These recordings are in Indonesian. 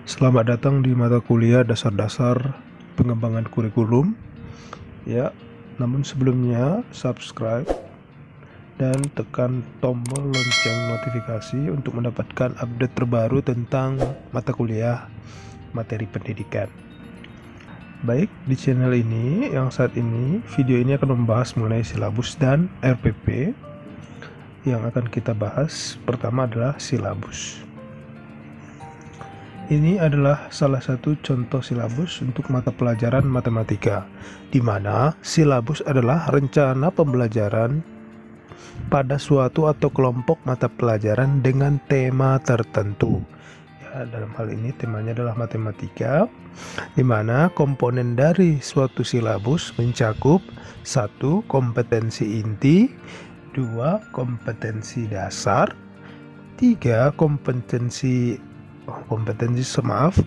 Selamat datang di mata kuliah dasar-dasar pengembangan kurikulum. Ya, namun sebelumnya subscribe dan tekan tombol lonceng notifikasi untuk mendapatkan update terbaru tentang mata kuliah materi pendidikan. Baik, di channel ini yang saat ini video ini akan membahas mengenai silabus dan RPP. Yang akan kita bahas pertama adalah silabus. Ini adalah salah satu contoh silabus untuk mata pelajaran matematika, di mana silabus adalah rencana pembelajaran pada suatu atau kelompok mata pelajaran dengan tema tertentu. Ya, dalam hal ini temanya adalah matematika, di mana komponen dari suatu silabus mencakup 1. Kompetensi inti, 2. Kompetensi dasar, 3.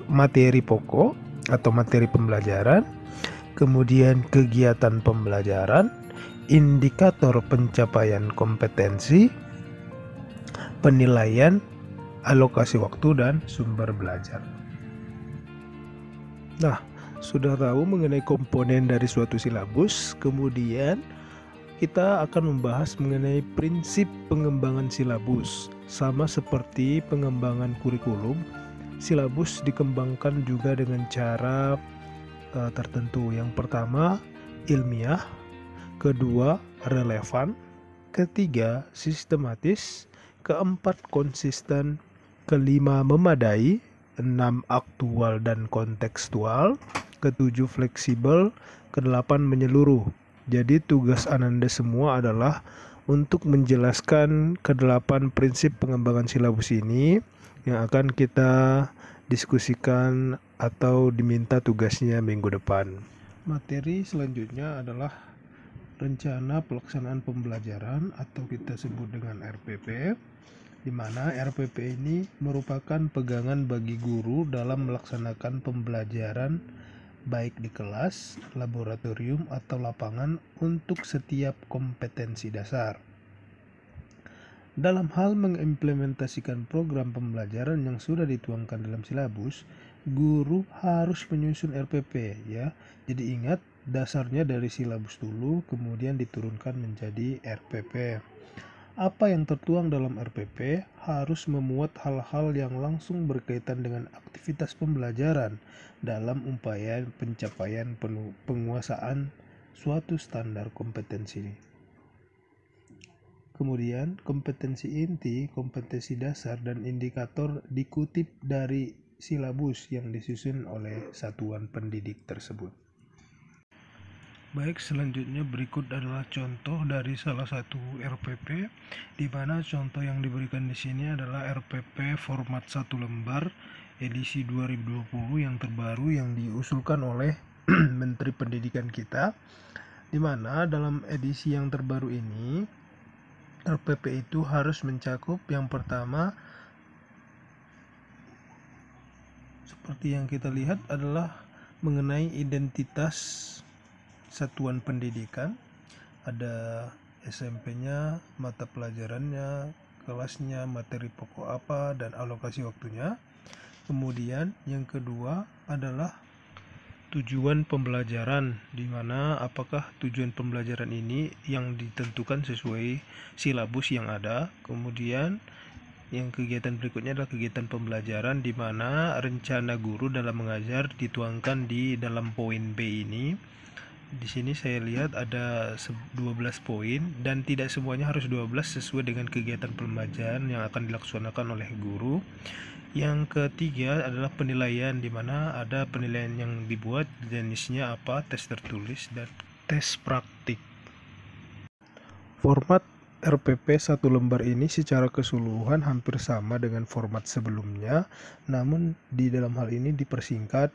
Materi pokok atau materi pembelajaran, kemudian kegiatan pembelajaran, indikator pencapaian kompetensi, penilaian, alokasi waktu, dan sumber belajar. Nah, sudah tahu mengenai komponen dari suatu silabus, kemudian kita akan membahas mengenai prinsip pengembangan silabus. Sama seperti pengembangan kurikulum, silabus dikembangkan juga dengan cara tertentu. Yang pertama, ilmiah, kedua, relevan, ketiga, sistematis, keempat, konsisten, kelima, memadai, 6, aktual dan kontekstual, ketujuh, fleksibel, kedelapan, menyeluruh. Jadi tugas Ananda semua adalah untuk menjelaskan kedelapan prinsip pengembangan silabus ini yang akan kita diskusikan atau diminta tugasnya minggu depan. Materi selanjutnya adalah rencana pelaksanaan pembelajaran atau kita sebut dengan RPP, di mana RPP ini merupakan pegangan bagi guru dalam melaksanakan pembelajaran baik di kelas, laboratorium, atau lapangan untuk setiap kompetensi dasar. Dalam hal mengimplementasikan program pembelajaran yang sudah dituangkan dalam silabus, guru harus menyusun RPP ya. Jadi ingat, dasarnya dari silabus dulu, kemudian diturunkan menjadi RPP. Apa yang tertuang dalam RPP harus memuat hal-hal yang langsung berkaitan dengan aktivitas pembelajaran dalam upaya pencapaian penguasaan suatu standar kompetensi. Kemudian, kompetensi inti, kompetensi dasar, dan indikator dikutip dari silabus yang disusun oleh satuan pendidik tersebut. Baik, selanjutnya berikut adalah contoh dari salah satu RPP, di mana contoh yang diberikan di sini adalah RPP format 1 lembar edisi 2020 yang terbaru yang diusulkan oleh Menteri Pendidikan kita, di mana dalam edisi yang terbaru ini RPP itu harus mencakup yang pertama, seperti yang kita lihat, adalah mengenai identitas satuan pendidikan. Ada SMP-nya, mata pelajarannya, kelasnya, materi pokok apa, dan alokasi waktunya. Kemudian yang kedua adalah tujuan pembelajaran, di mana apakah tujuan pembelajaran ini yang ditentukan sesuai silabus yang ada. Kemudian yang kegiatan berikutnya adalah kegiatan pembelajaran, di mana rencana guru dalam mengajar dituangkan di dalam poin B ini. Di sini saya lihat ada 12 poin dan tidak semuanya harus 12 sesuai dengan kegiatan pembelajaran yang akan dilaksanakan oleh guru. Yang ketiga adalah penilaian, di mana ada penilaian yang dibuat, jenisnya apa, tes tertulis dan tes praktik. Format RPP 1 lembar ini secara keseluruhan hampir sama dengan format sebelumnya, namun di dalam hal ini dipersingkat.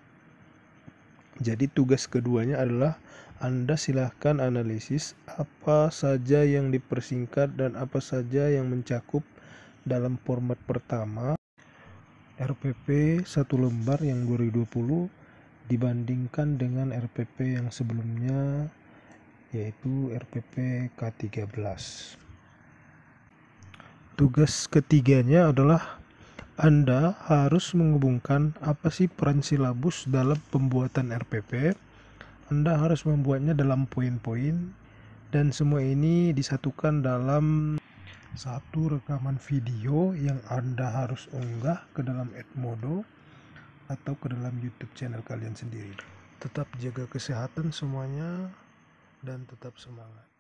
Jadi tugas keduanya adalah Anda silahkan analisis apa saja yang dipersingkat dan apa saja yang mencakup dalam format pertama RPP 1 lembar yang 2020 dibandingkan dengan RPP yang sebelumnya, yaitu RPP K13. Tugas ketiganya adalah Anda harus menghubungkan apa sih peran silabus dalam pembuatan RPP. Anda harus membuatnya dalam poin-poin, dan semua ini disatukan dalam satu rekaman video yang Anda harus unggah ke dalam Edmodo atau ke dalam YouTube channel kalian sendiri. Tetap jaga kesehatan semuanya dan tetap semangat.